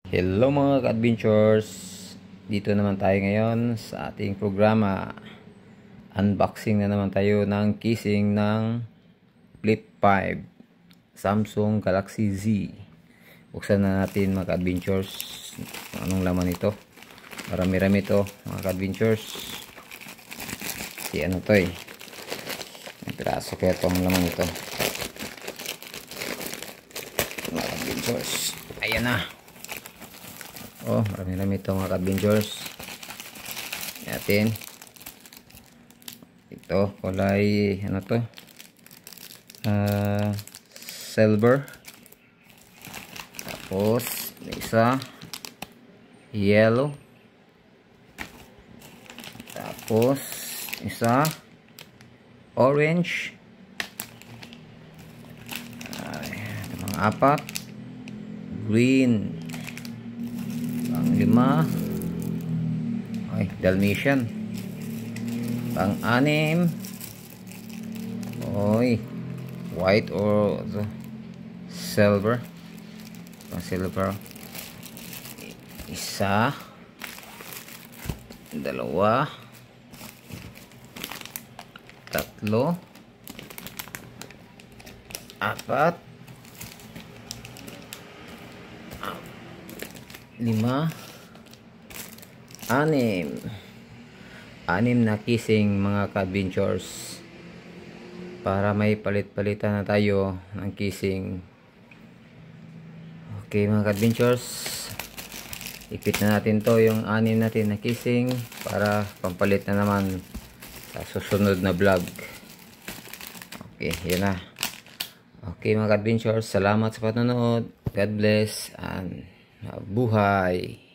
Hello mga ka-adventures, dito naman tayo ngayon sa ating programa. Unboxing na naman tayo ng casing ng Flip 5 Samsung Galaxy Z. Buksan na natin mga ka-adventures anong laman ito. Marami-rami ito mga ka-adventures. Si ano to eh, may piraso kaya itong laman ito mga ka-adventures. Ayan na. Oh, marami-rami ito mga ka-adventures. Natin. Ito, kulay, ano to? Silver. Tapos, may isa. Yellow. Tapos, isa. Orange. Mga apat. Green. Pang-lima ay Dalmatian. Pang-anim oy white or silver. Pang-silver. Isa, dalawa, tatlo, apat, lima, anim na casing mga ka-adventures, para may palit-palitan na tayo ng casing. Okay mga ka-adventures, ipit na natin to yung anim natin na casing para pampalit na naman sa susunod na vlog. Okay, yun na. Okay mga ka-adventures, salamat sa panonood. God bless and buhay.